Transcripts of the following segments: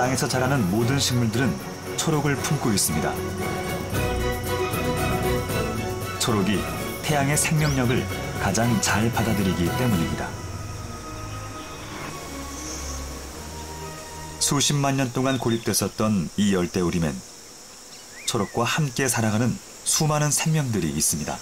땅에서 자라는 모든 식물들은 초록을 품고 있습니다. 초록이 태양의 생명력을 가장 잘 받아들이기 때문입니다. 수십만 년 동안 고립됐었던 이 열대우림엔 초록과 함께 살아가는 수많은 생명들이 있습니다.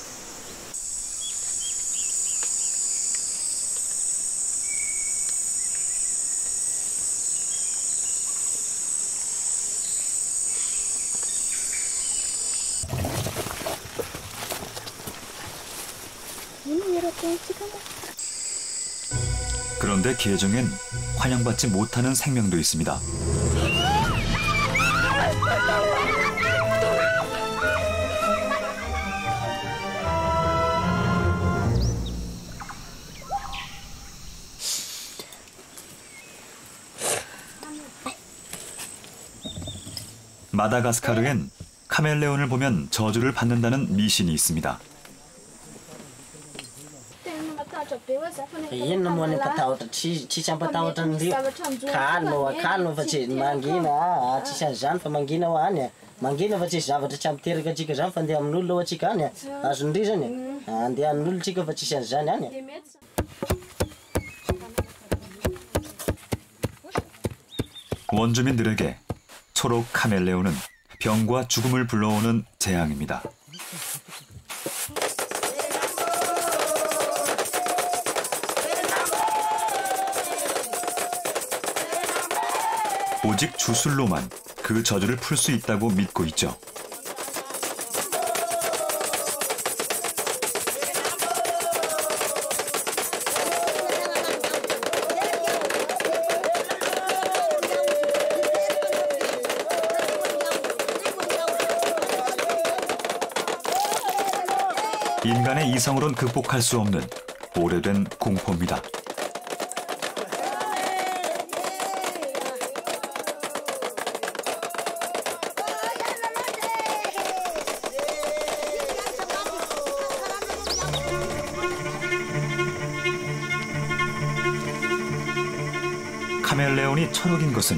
그런데 계정엔 환영받지 못하는 생명도 있습니다. 마다가스카르엔 카멜레온을 보면 저주를 받는다는 미신이 있습니다. Ino mo ni pataota chi cham pataota ndio kano fa chi mangina chi san jan fa mangina wa ane mangina fa chi zavatra cham teraka chika zan fa ndia amin'olona wa chika ane azo ndri zany andia amin'olona chika fa chi san zany ane 원주민들에게 초록 카멜레온은 병과 죽음을 불러오는 재앙입니다. 오직 주술로만 그 저주를 풀 수 있다고 믿고 있죠. 인간의 이성으론 극복할 수 없는 오래된 공포입니다. 카멜레온이 초록인 것은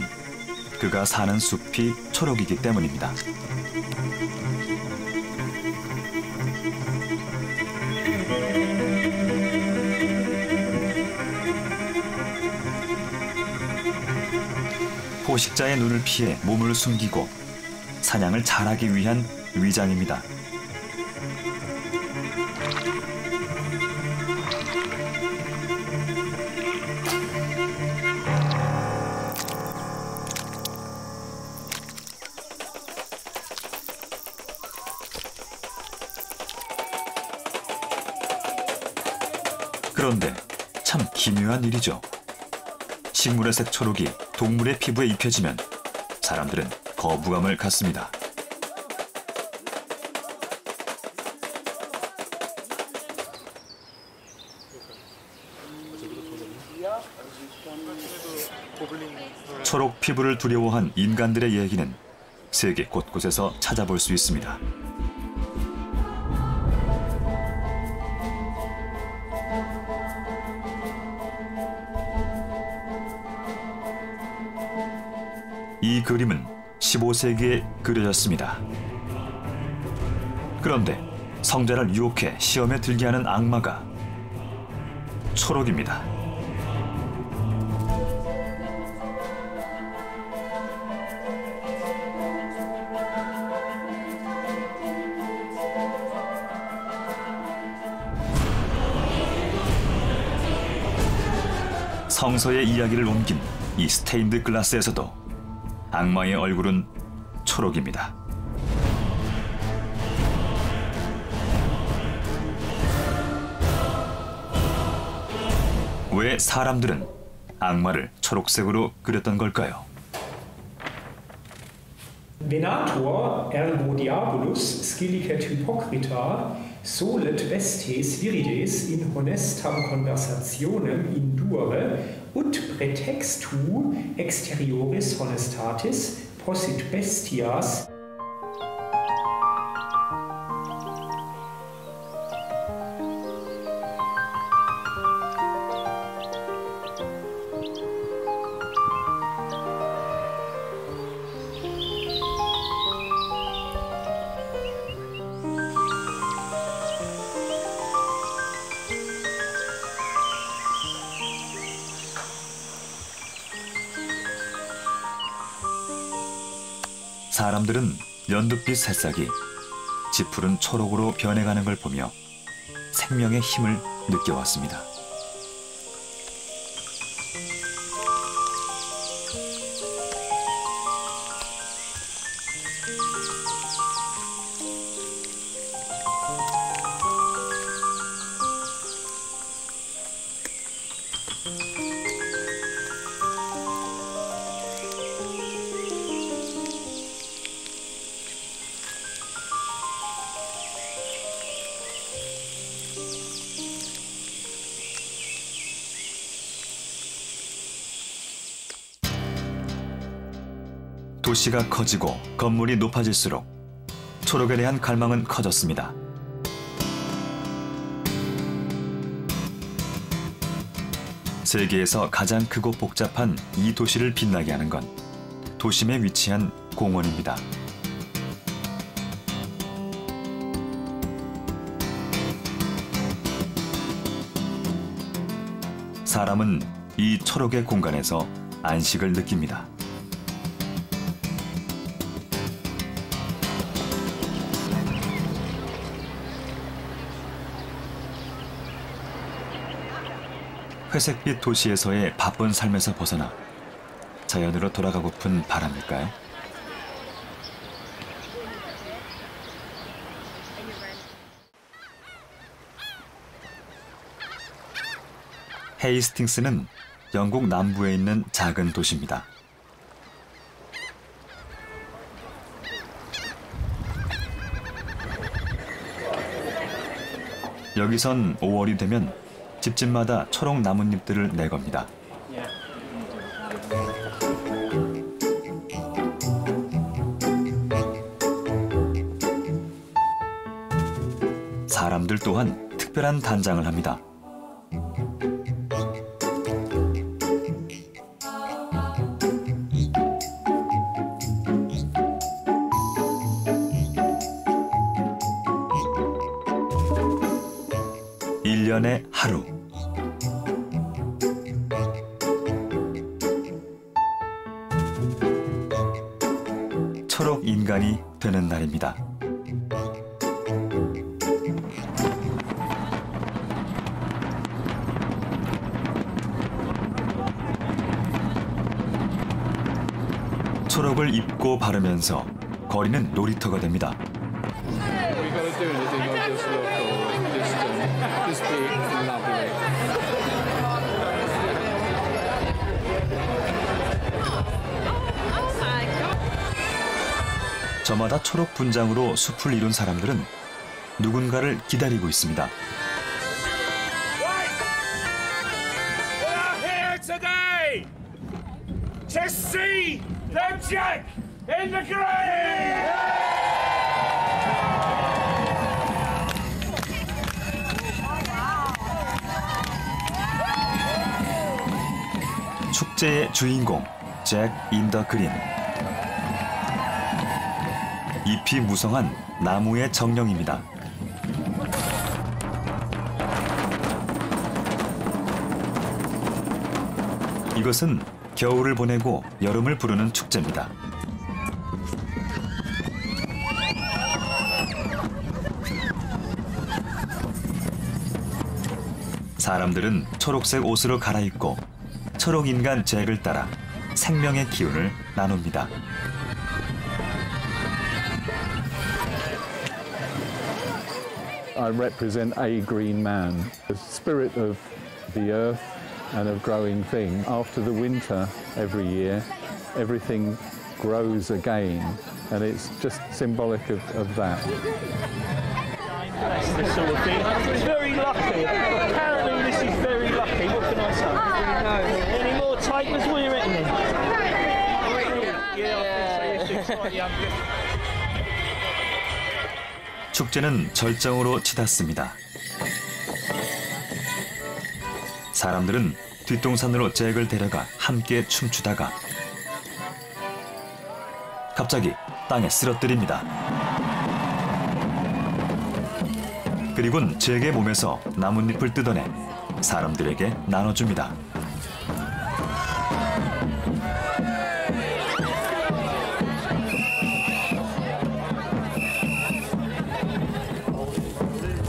그가 사는 숲이 초록이기 때문입니다. 포식자의 눈을 피해 몸을 숨기고 사냥을 잘하기 위한 위장입니다. 그런데 참 기묘한 일이죠. 식물의 색 초록이 동물의 피부에 입혀지면 사람들은 거부감을 갖습니다. 초록 피부를 두려워한 인간들의 얘기는 세계 곳곳에서 찾아볼 수 있습니다. 이 그림은 15세기에 그려졌습니다. 그런데 성자를 유혹해 시험에 들게 하는 악마가 초록입니다. 성서의 이야기를 옮긴 이 스테인드 글라스에서도 악마의 얼굴은 초록입니다. 왜 사람들은 악마를 초록색으로 그렸던 걸까요? Venator ergo diabolus scilicet hypocrita solet vestes virides in honestam conversationem indure ut praetextu exterioris honestatis possit bestias. 사람들은 연두빛 새싹이 짙푸른 초록으로 변해가는 걸 보며 생명의 힘을 느껴왔습니다. 도시가 커지고 건물이 높아질수록 초록에 대한 갈망은 커졌습니다. 세계에서 가장 크고 복잡한 이 도시를 빛나게 하는 건 도심에 위치한 공원입니다. 사람은 이 초록의 공간에서 안식을 느낍니다. 회색빛 도시에서의 바쁜 삶에서 벗어나 자연으로 돌아가고픈 바람일까요? 헤이스팅스는 영국 남부에 있는 작은 도시입니다. 여기선 5월이 되면 집집마다 초록 나뭇잎들을 내겁니다. 사람들 또한 특별한 단장을 합니다. 일년에 하루. 초록 인간이 되는 날입니다. 초록을 입고 바르면서 거리는 놀이터가 됩니다. 저마다 초록 분장으로 숲을 이룬 사람들은 누군가를 기다리고 있습니다. To see the Jack in the grave! 축제의 주인공, 잭 인 더 그린. 잎이 무성한 나무의 정령입니다. 이것은 겨울을 보내고 여름을 부르는 축제입니다. 사람들은 초록색 옷으로 갈아입고 초록 인간 잭을 따라 생명의 기운을 나눕니다. I represent a green man, the spirit of the earth and of growing thing. After the winter every year, everything grows again, and it's just symbolic of that. That's the sort of thing. It's very lucky. Apparently this is very lucky. What can I say? Any more takers? What are you reckoning? Yeah, I think so. It's quite young. 축제는 절정으로 치닫습니다. 사람들은 뒷동산으로 잭을 데려가 함께 춤추다가 갑자기 땅에 쓰러뜨립니다. 그리고는 잭의 몸에서 나뭇잎을 뜯어내 사람들에게 나눠줍니다.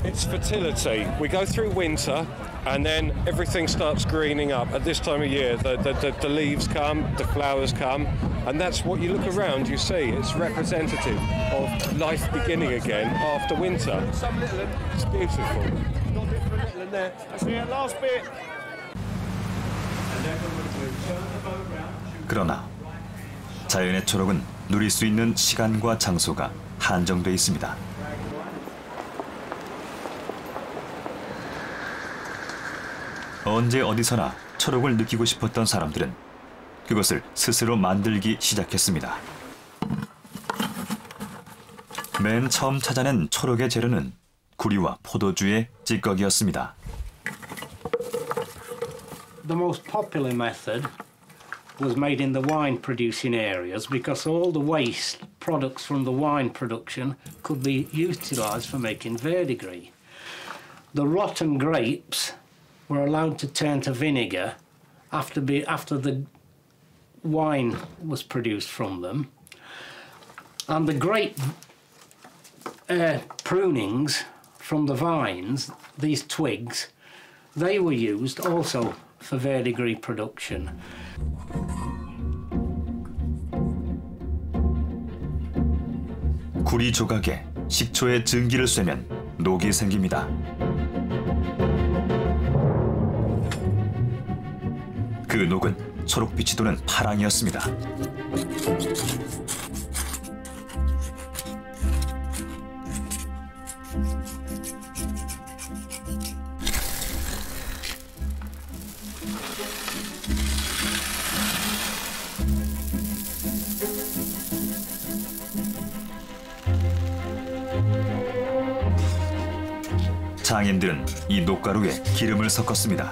It's fertility. We go through winter and then everything starts greening up. At this time of year, the leaves come, the flowers come, and that's what you look around, you see. It's representative of life beginning again after winter. It's beautiful. Not different little in there. That's the last bit. 그러나 자연의 초록은 누릴 수 있는 시간과 장소가 한정돼 있습니다. 언제 어디서나 초록을 느끼고 싶었던 사람들은 그것을 스스로 만들기 시작했습니다. 맨 처음 찾아낸 초록의 재료는 구리와 포도주의 찌꺼기였습니다. The most popular method was made in the wine producing areas because all the waste products from the wine production could be utilised for making verdigris. The rotten grapes were allowed to turn to vinegar after the wine was produced from them. And the grape prunings from the vines, these twigs, they were used also for verdigris production. 구리 조각에 식초에 증기를 쐬면 녹이 생깁니다. 그 녹은 초록빛이 도는 파랑이었습니다. 장인들은 이 녹가루에 기름을 섞었습니다.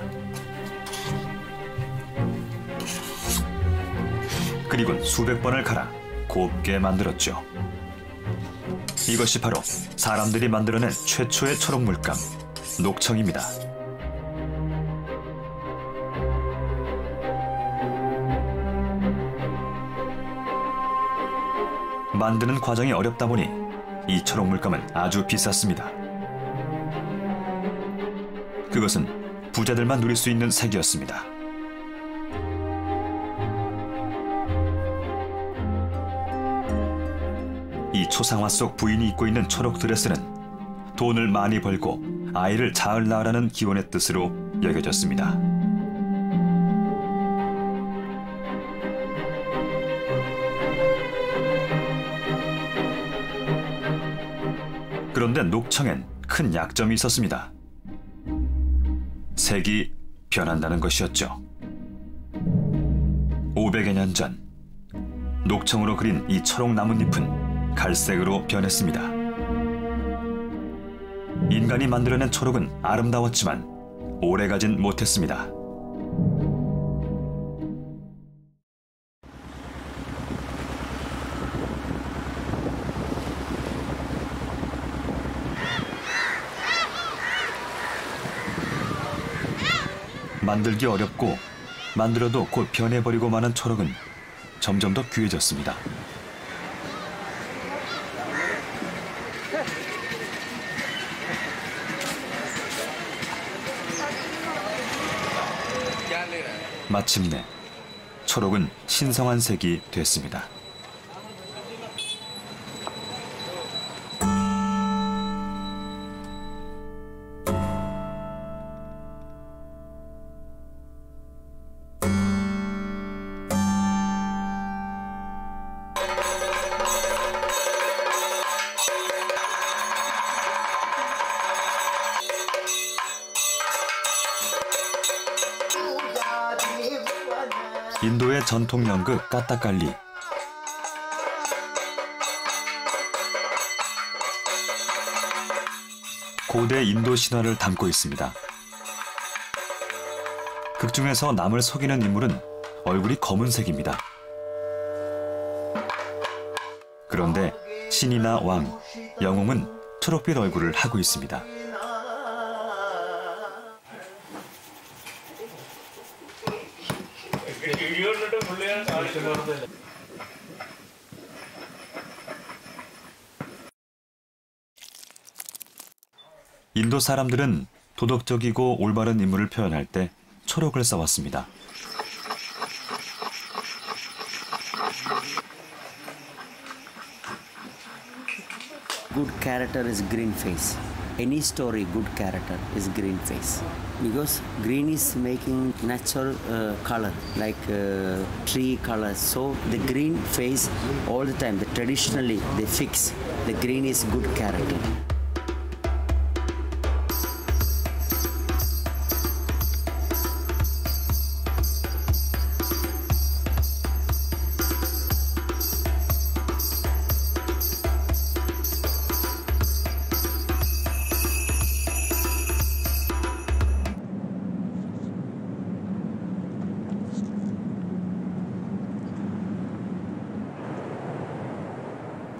그리고 수백 번을 갈아 곱게 만들었죠. 이것이 바로 사람들이 만들어낸 최초의 초록 물감, 녹청입니다. 만드는 과정이 어렵다 보니 이 초록 물감은 아주 비쌌습니다. 그것은 부자들만 누릴 수 있는 색이었습니다. 이 초상화 속 부인이 입고 있는 초록 드레스는 돈을 많이 벌고 아이를 잘 낳으라는 기원의 뜻으로 여겨졌습니다. 그런데 녹청엔 큰 약점이 있었습니다. 색이 변한다는 것이었죠. 500여 년 전 녹청으로 그린 이 초록 나뭇잎은 갈색으로 변했습니다. 인간이 만들어낸 초록은 아름다웠지만 오래가진 못했습니다. 만들기 어렵고 만들어도 곧 변해버리고 마는 초록은 점점 더 귀해졌습니다. 마침내 초록은 신성한 색이 됐습니다. 인도의 전통 연극 까따칼리. 고대 인도 신화를 담고 있습니다. 극 중에서 남을 속이는 인물은 얼굴이 검은색입니다. 그런데 신이나 왕, 영웅은 초록빛 얼굴을 하고 있습니다. 인도 사람들은 도덕적이고 올바른 인물을 표현할 때 초록을 써왔습니다. Good character is green face. Any story, good character is green face. Because green is making natural color, like tree color. So the green face all the time, traditionally they fix the green is good character.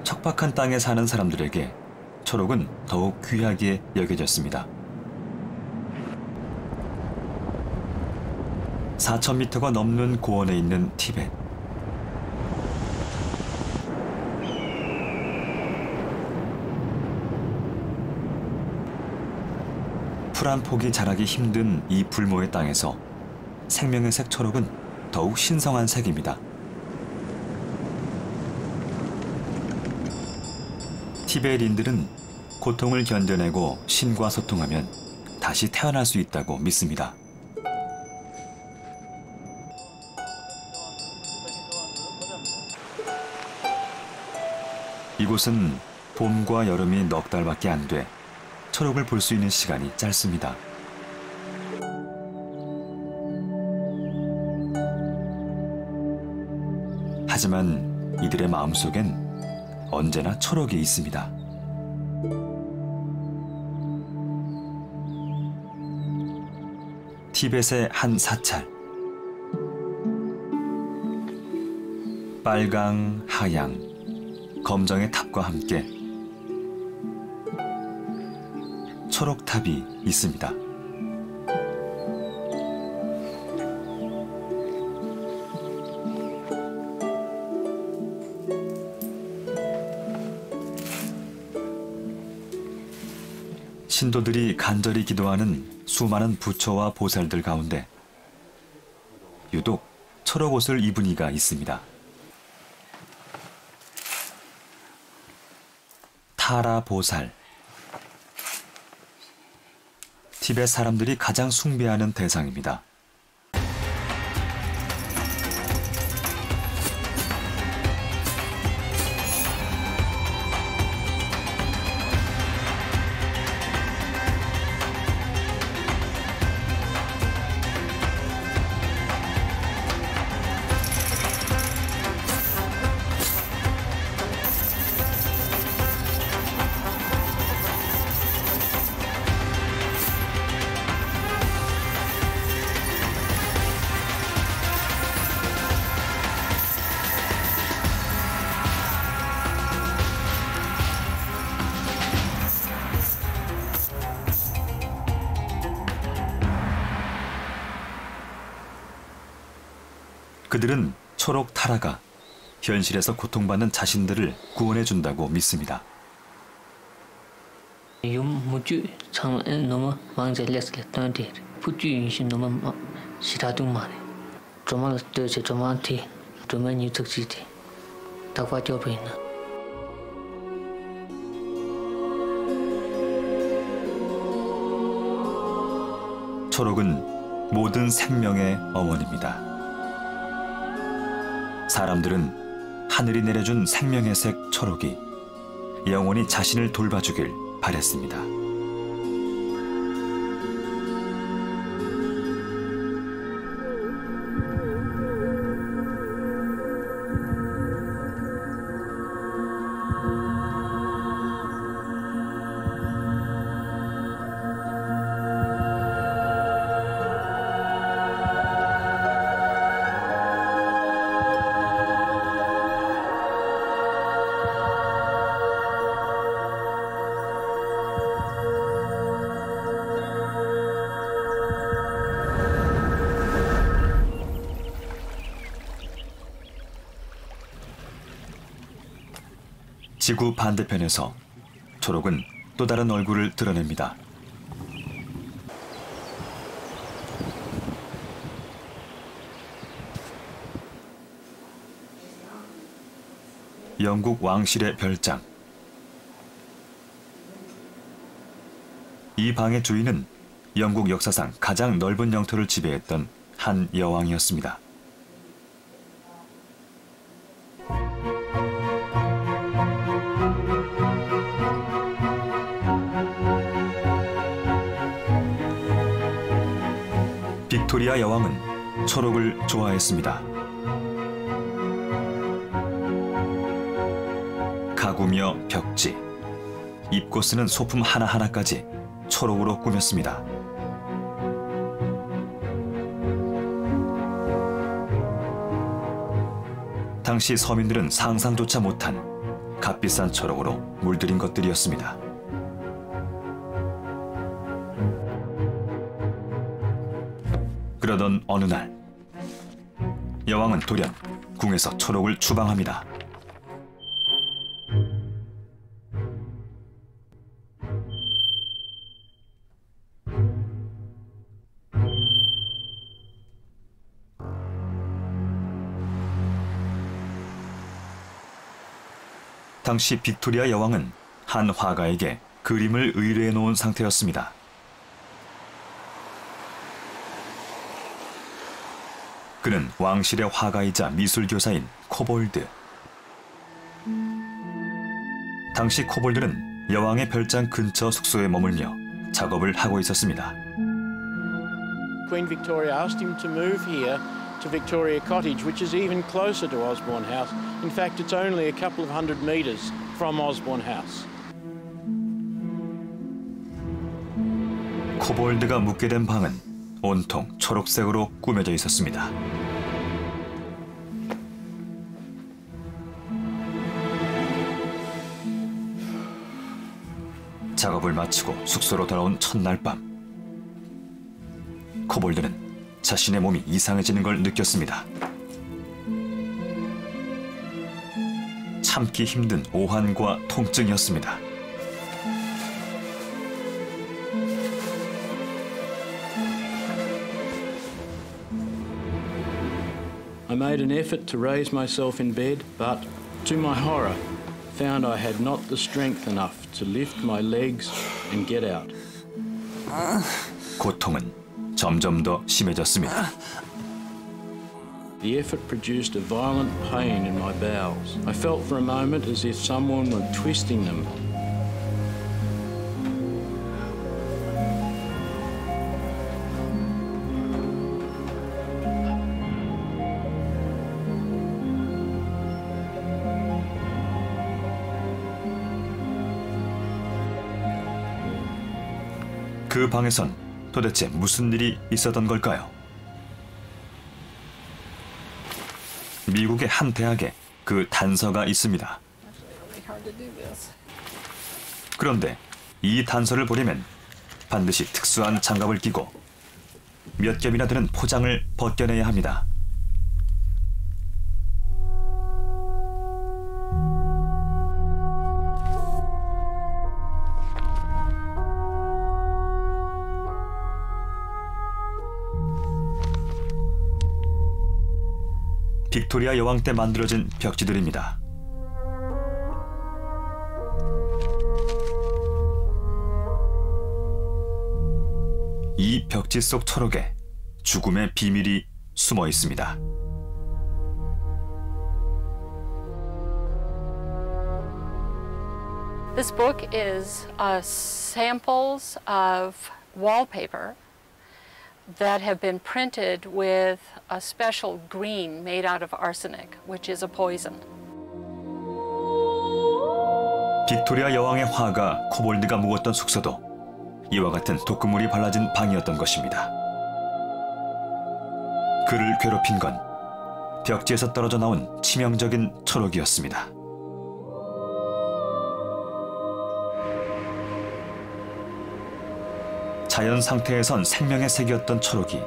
척박한 땅에 사는 사람들에게 초록은 더욱 귀하게 여겨졌습니다. 4,000m가 넘는 고원에 있는 티벳. 풀 한 폭이 자라기 힘든 이 불모의 땅에서 생명의 색 초록은 더욱 신성한 색입니다. 티베트인들은 고통을 견뎌내고 신과 소통하면 다시 태어날 수 있다고 믿습니다. 이곳은 봄과 여름이 넉 달밖에 안 돼 초록을 볼 수 있는 시간이 짧습니다. 하지만 이들의 마음속엔 언제나 초록이 있습니다. 티벳의 한 사찰. 빨강, 하양, 검정의 탑과 함께 초록탑이 있습니다. 신도들이 간절히 기도하는 수많은 부처와 보살들 가운데 유독 초록 옷을 입은 이가 있습니다. 타라 보살. 티벳 사람들이 가장 숭배하는 대상입니다. 그들은 초록 타라가 현실에서 고통받는 자신들을 구원해 준다고 믿습니다. 초록은 모든 생명의 어머니입니다. 사람들은 하늘이 내려준 생명의 색 초록이 영원히 자신을 돌봐주길 바랬습니다. 지구 반대편에서 초록은 또 다른 얼굴을 드러냅니다. 영국 왕실의 별장. 이 방의 주인은 영국 역사상 가장 넓은 영토를 지배했던 한 여왕이었습니다. 빅토리아 여왕은 초록을 좋아했습니다. 가구며 벽지, 입고 쓰는 소품 하나하나까지 초록으로 꾸몄습니다. 당시 서민들은 상상조차 못한 값비싼 초록으로 물들인 것들이었습니다. 그러던 어느 날, 여왕은 돌연 궁에서 초록을 추방합니다. 당시 빅토리아 여왕은 한 화가에게 그림을 의뢰해 놓은 상태였습니다. 그는 왕실의 화가이자 미술교사인 코볼드. 당시 코볼드는 여왕의 별장 근처 숙소에 머물며 작업을 하고 있었습니다. Queen Victoria asked him to move here to Victoria Cottage, which is even closer to Osborne House. In fact, it's only a couple of 100 metres from Osborne House. 코볼드가 묵게 된 방은 온통 초록색으로 꾸며져 있었습니다. 작업을 마치고 숙소로 돌아온 첫날 밤, 코볼드는 자신의 몸이 이상해지는 걸 느꼈습니다. 참기 힘든 오한과 통증이었습니다. I made an effort to raise myself in bed, but to my horror, found I had not the strength enough to lift my legs and get out. 고통은 점점 더 심해졌습니다. The effort produced a violent pain in my bowels. I felt for a moment as if someone were twisting them. 그 방에선 도대체 무슨 일이 있었던 걸까요? 미국의 한 대학에 그 단서가 있습니다. 그런데 이 단서를 보려면 반드시 특수한 장갑을 끼고 몇 겹이나 되는 포장을 벗겨내야 합니다. 빅토리아 여왕 때 만들어진 벽지들입니다. 이 벽지 속 초록에 죽음의 비밀이 숨어 있습니다. This book is samples of wallpaper that have been printed with a special green made out of arsenic, which is a poison. 빅토리아 여왕의 화가 코볼드가 묵었던 숙소도 이와 같은 독극물이 발라진 방이었던 것입니다. 그를 괴롭힌 건 벽지에서 떨어져 나온 치명적인 초록이었습니다. 자연 상태에선 생명의 색이었던 초록이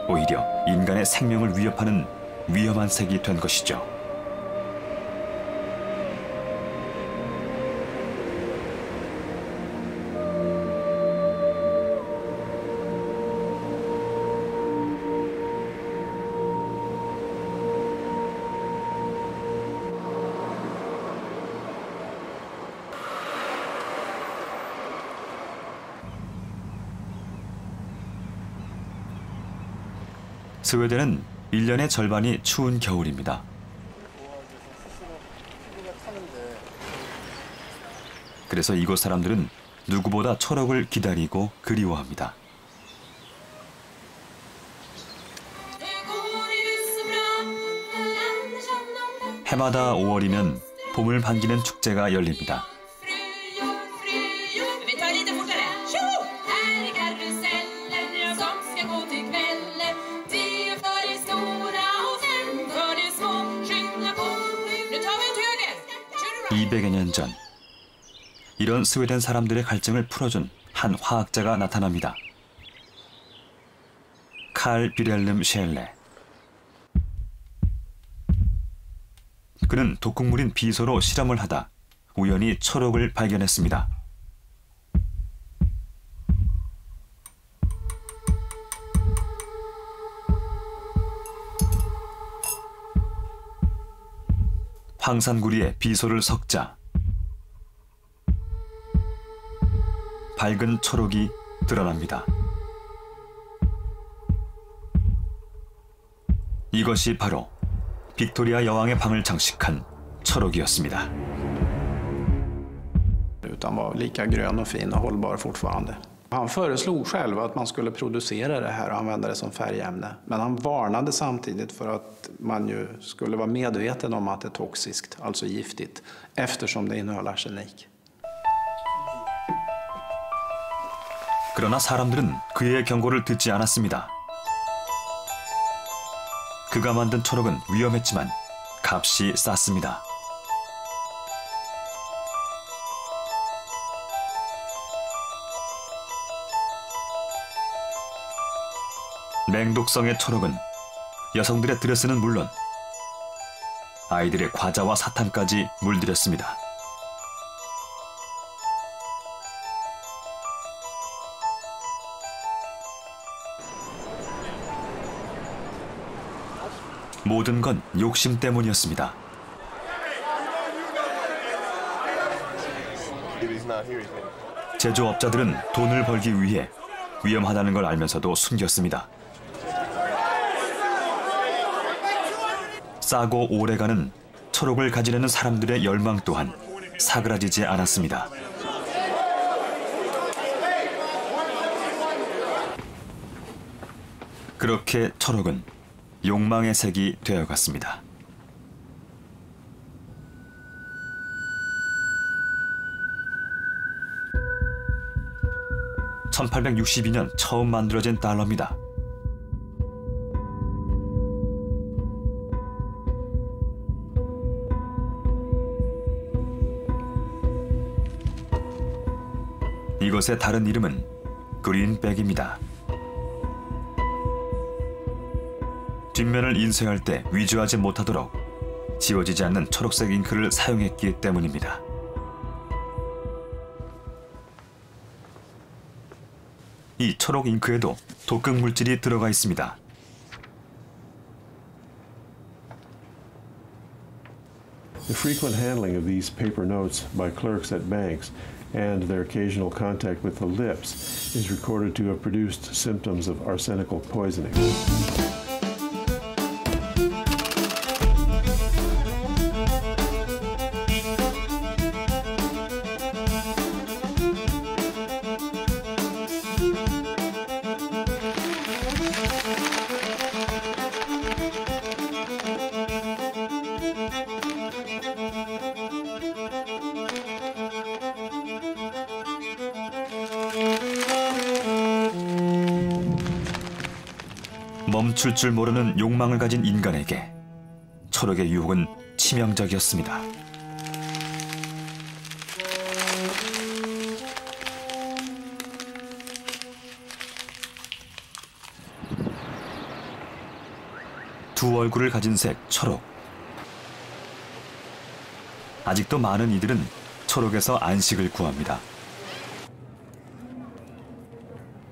오히려 인간의 생명을 위협하는 위험한 색이 된 것이죠. 스웨덴은 1년의 절반이 추운 겨울입니다. 그래서 이곳 사람들은 누구보다 초록을 기다리고 그리워합니다. 해마다 5월이면 봄을 반기는 축제가 열립니다. (200여 년) 전 이런 스웨덴 사람들의 갈증을 풀어준 한 화학자가 나타납니다. 칼 비렐름 쉘레. 그는 독극물인 비소로 실험을 하다 우연히 초록을 발견했습니다. 황산구리에 비소를 섞자 밝은 초록이 드러납니다. 이것이 바로 빅토리아 여왕의 방을 장식한 초록이었습니다. Utan var lika grön och fin och hållbar fortfarande. Han föreslog själv att man skulle producera det här och använda det som färgämne. Men han varnade samtidigt för att man ju skulle vara medveten om att det är toxiskt, alltså giftigt, eftersom det innehåller arsenik. 그러나 사람들은 그의 경고를 듣지 않았습니다. 그가 만든 초록은 위험했지만 값이 쌌습니다. 맹독성의 초록은 여성들의 드레스는 물론 아이들의 과자와 사탕까지 물들였습니다. 모든 건 욕심 때문이었습니다. 제조업자들은 돈을 벌기 위해 위험하다는 걸 알면서도 숨겼습니다. 싸고 오래가는 초록을 가지려는 사람들의 열망 또한 사그라지지 않았습니다. 그렇게 초록은 욕망의 색이 되어갔습니다. (1862년) 처음 만들어진 달러입니다. 이것의 다른 이름은 그린백입니다. 뒷면을 인쇄할 때 위조하지 못하도록 지워지지 않는 초록색 잉크를 사용했기 때문입니다. 이 초록 잉크에도 독극 물질이 들어가 있습니다. The frequent handling of these paper notes by clerks at banks and their occasional contact with the lips is recorded to have produced symptoms of arsenical poisoning. 멈출 줄 모르는 욕망을 가진 인간에게 초록의 유혹은 치명적이었습니다. 두 얼굴을 가진 색 초록. 아직도 많은 이들은 초록에서 안식을 구합니다.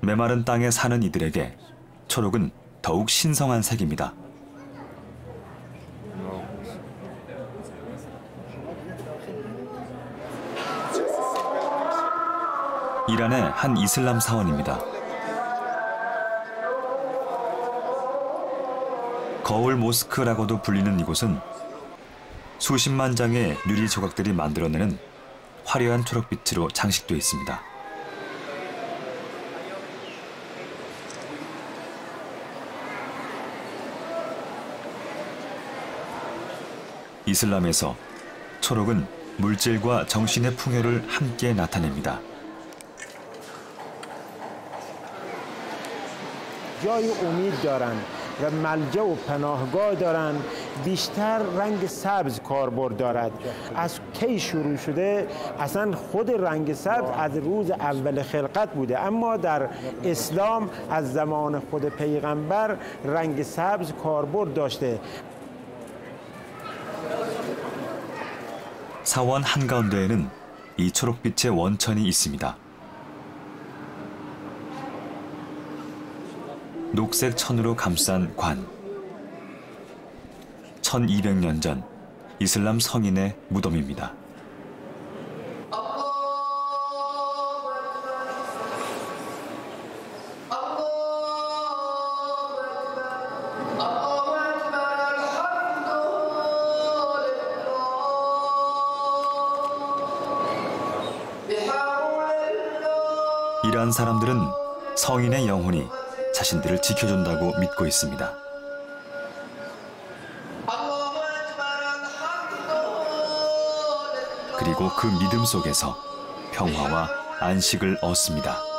메마른 땅에 사는 이들에게 초록은 더욱 신성한 색입니다. 이란의 한 이슬람 사원입니다. 거울 모스크라고도 불리는 이곳은 수십만 장의 유리 조각들이 만들어내는 화려한 초록빛으로 장식되어 있습니다. 이슬람에서 초록은 물질과 정신의 풍요를 함께 나타냅니다. جای امید دارند و ملجأ و پناهگاه دارند بیشتر رنگ سبز کاربرد دارد از کی شروع شده اصلا خود رنگ سبز از روز اول خلقت بوده اما در اسلام از زمان خود پیغمبر رنگ سبز کاربرد داشته 사원 한가운데에는 이 초록빛의 원천이 있습니다. 녹색 천으로 감싼 관. 1200년 전 이슬람 성인의 무덤입니다. 이러한 사람들은 성인의 영혼이 자신들을 지켜준다고 믿고 있습니다. 그리고 그 믿음 속에서 평화와 안식을 얻습니다.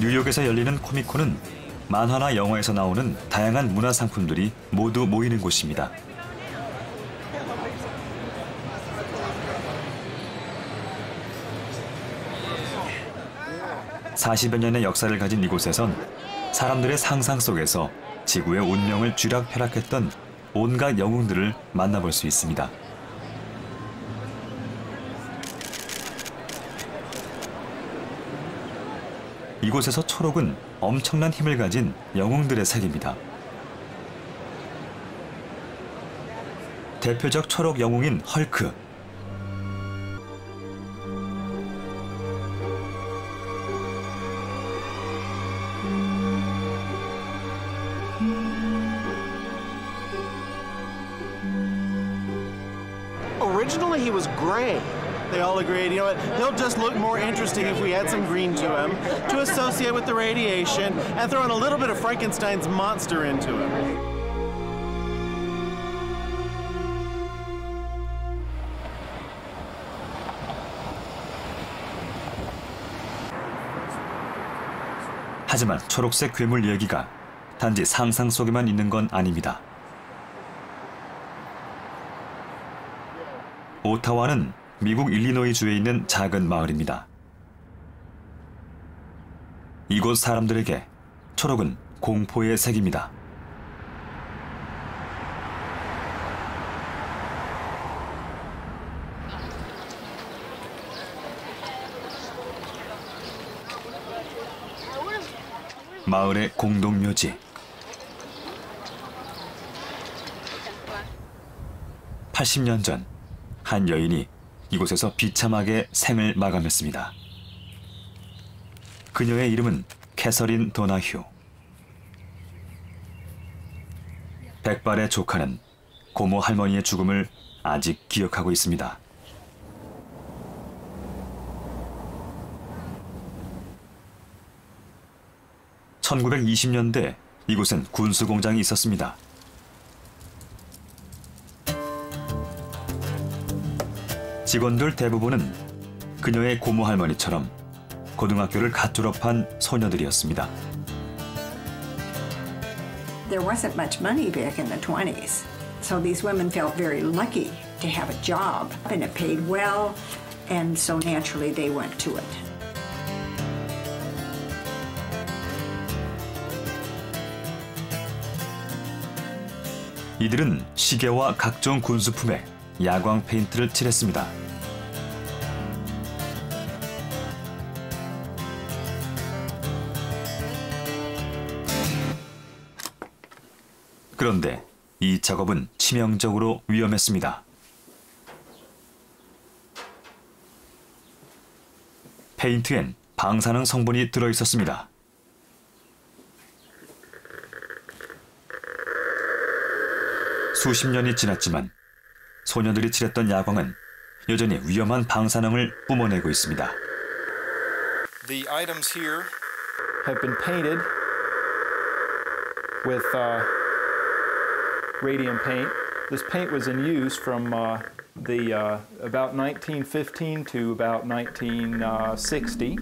뉴욕에서 열리는 코미콘은 만화나 영화에서 나오는 다양한 문화 상품들이 모두 모이는 곳입니다. (40여) 년의 역사를 가진 이곳에선 사람들의 상상 속에서 지구의 운명을 쥐락펴락했던 온갖 영웅들을 만나볼 수 있습니다. 이곳에서 초록은 엄청난 힘을 가진 영웅들의 색입니다. 대표적 초록 영웅인 헐크. Originally he was gray. They all agreed, you know what, he'll just look more interesting if we add some green to him to associate with the radiation and throw in a little bit of Frankenstein's monster into him. 하지만 초록색 괴물 얘기가 단지 상상 속에만 있는 건 아닙니다. 오타와는 미국 일리노이주에 있는 작은 마을입니다. 이곳 사람들에게 초록은 공포의 색입니다. 마을의 공동묘지. 80년 전 한 여인이 이곳에서 비참하게 생을 마감했습니다. 그녀의 이름은 캐서린 도나휴. 백발의 조카는 고모 할머니의 죽음을 아직 기억하고 있습니다. (1920년대) 이곳엔 군수공장이 있었습니다. 직원들 대부분은 그녀의 고모 할머니처럼 고등학교를 갓 졸업한 소녀들이었습니다. There wasn't much money back in the 20s, so these women felt very lucky to have a job, and it paid well, and so naturally they went to it. 이들은 시계와 각종 군수품에 야광 페인트를 칠했습니다. 그런데 이 작업은 치명적으로 위험했습니다. 페인트엔 방사능 성분이 들어있었습니다. 수십 년이 지났지만 소녀들이 칠했던 야광은 여전히 위험한 방사능을 뿜어내고 있습니다. The items here have been painted with radium paint. This paint was in use from about 1915 to about 1960.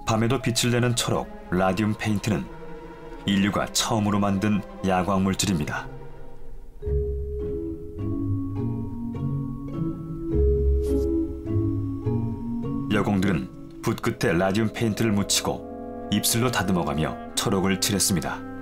밤에도 빛을 내는 초록, 라듐 페인트는 인류가 처음으로 만든 야광 물질입니다. 여공들은 붓 끝에 라듐 페인트를 묻히고 입술로 다듬어가며 초록을 칠했습니다.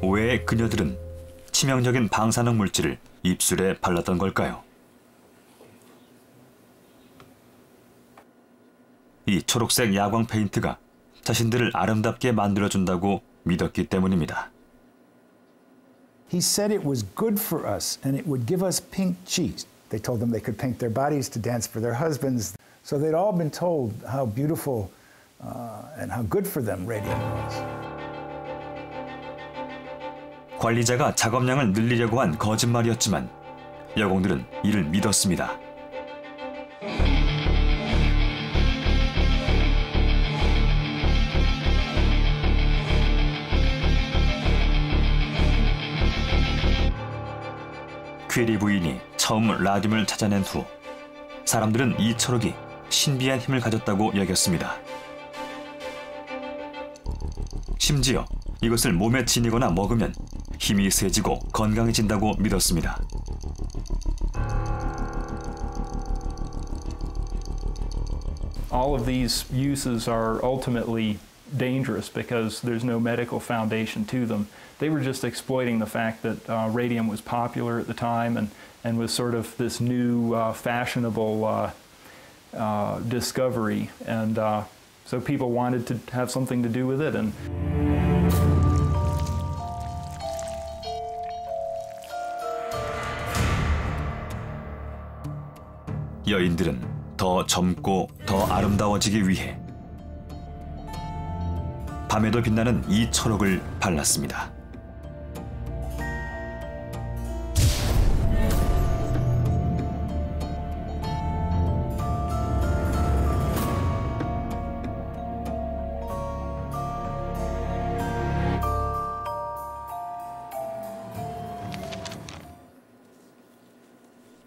왜 그녀들은 치명적인 방사능 물질을 입술에 발랐던 걸까요? 이 초록색 야광 페인트가 자신들을 아름답게 만들어준다고 믿었기 때문입니다. He said it was good for us and it would give us pink cheeks. They told them they could paint their bodies to dance for their husbands. So they'd all been told how beautiful and how good for them radium was. 관리자가 작업량을 늘리려고 한 거짓말이었지만 여공들은 이를 믿었습니다. 퀴리 부인이 처음 라듐을 찾아낸 후 사람들은 이 초록이 신비한 힘을 가졌다고 여겼습니다. 심지어 이것을 몸에 지니거나 먹으면 힘이 세지고 건강해진다고 믿었습니다. All of these uses are ultimately dangerous because there's no medical foundation to them. They were just exploiting the fact that radium was popular at the time and was sort of this new fashionable discovery, and so people wanted to have something to do with it. And 여인들은 더 젊고 더 아름다워지기 위해 밤에도 빛나는 이 초록을 발랐습니다.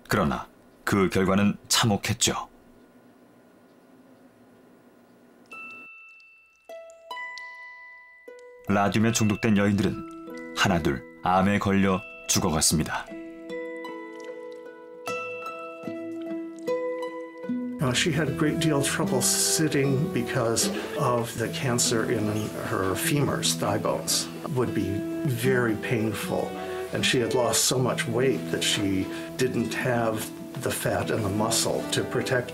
그러나 그 결과는 참혹했죠. 라듐에 중독된 여인들은 하나둘 암에 걸려 죽어갔습니다. She had a great deal of trouble sitting because of the cancer in her femurs, thigh bones. It would be very painful. And she had lost so much weight that she didn't have the fat and the muscle to protect.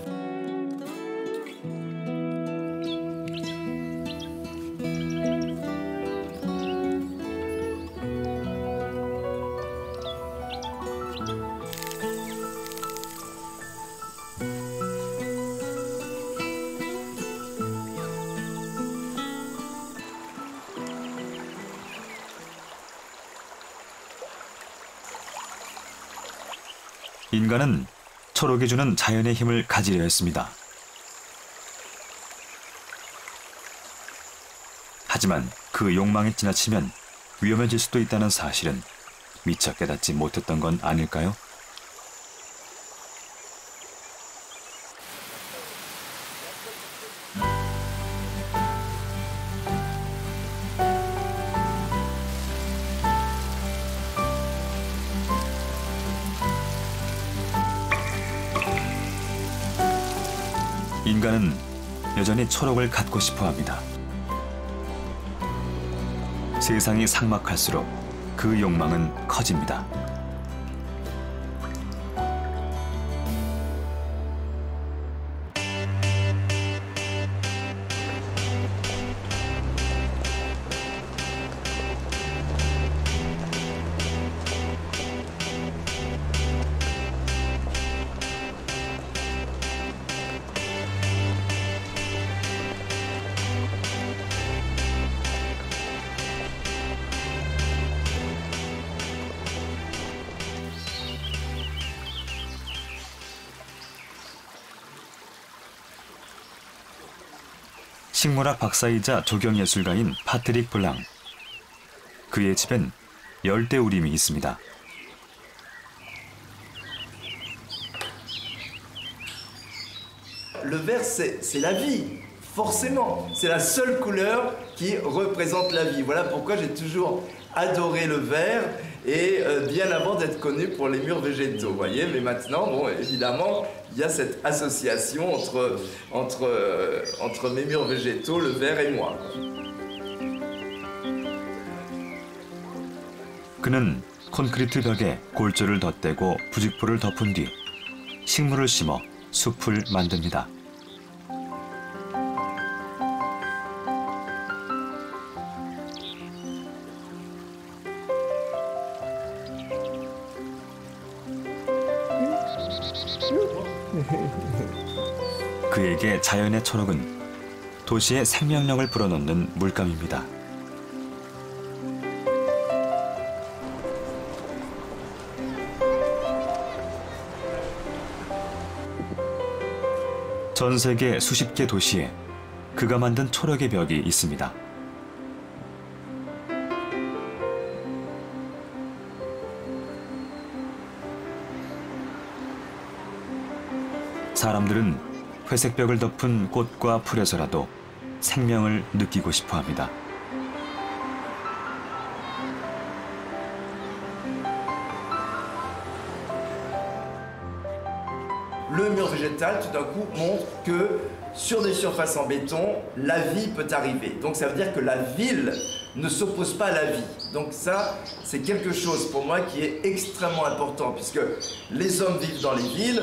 인간은 초록이 주는 자연의 힘을 가지려 했습니다. 하지만 그 욕망이 지나치면 위험해질 수도 있다는 사실은 미처 깨닫지 못했던 건 아닐까요? 인간은 여전히 초록을 갖고 싶어 합니다. 세상이 삭막할수록 그 욕망은 커집니다. 식물학 박사이자 조경예술가인 파트릭 블랑. 그의 집엔 열대우림이 있습니다. Le vert, c'est la vie, forcément. C'est la seule couleur qui représente la vie. Voilà pourquoi j'ai toujours adoré le vert, et bien avant d'être connu pour les murs végétaux, vous voyez. Mais maintenant, bon, évidemment, il y a cette association entre mes murs végétaux, le vert et moi. 그는 콘크리트 벽에 골조를 덧대고 부직포를 덮은 뒤 식물을 심어 숲을 만듭니다. 그에게 자연의 초록은 도시의 생명력을 불어넣는 물감입니다. 전 세계 수십 개 도시에 그가 만든 초록의 벽이 있습니다. 사람들은 회색 벽을 덮은 꽃과 풀에서라도 생명을 느끼고 싶어 합니다. Le mur végétal, tout d'un coup, montre que sur des surfaces en béton, la vie peut arriver. Donc ça veut dire que la ville ne s'oppose pas à la vie. Donc ça, c'est quelque chose pour moi qui est extrêmement important, puisque les hommes vivent dans les villes,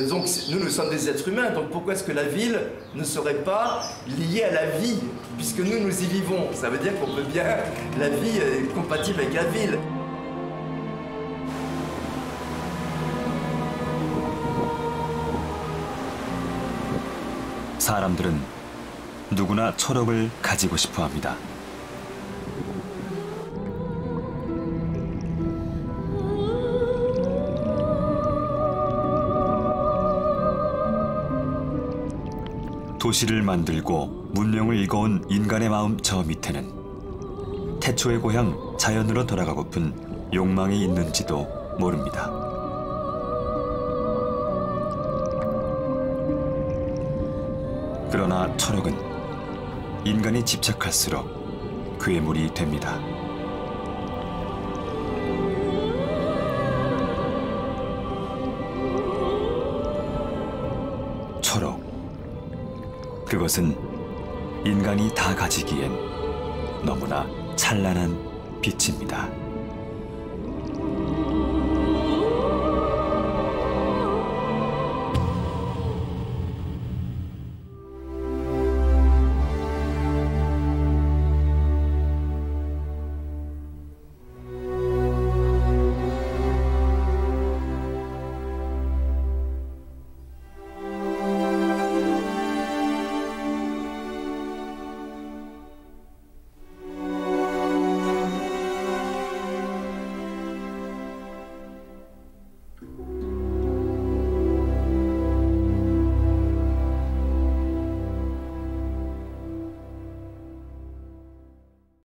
donc nous sommes des êtres humains, donc pourquoi est-ce que la ville ne serait pas liée à la vie, puisque nous y vivons? Ça veut dire qu'on peut bien, la vie est compatible avec la ville. 사람들은 누구나 초록을 가지고 싶어 합니다. 도시를 만들고 문명을 일궈온 인간의 마음 저 밑에는 태초의 고향 자연으로 돌아가고픈 욕망이 있는지도 모릅니다. 그러나 초록은 인간이 집착할수록 괴물이 됩니다. 초록. 그것은 인간이 다 가지기엔 너무나 찬란한 빛입니다.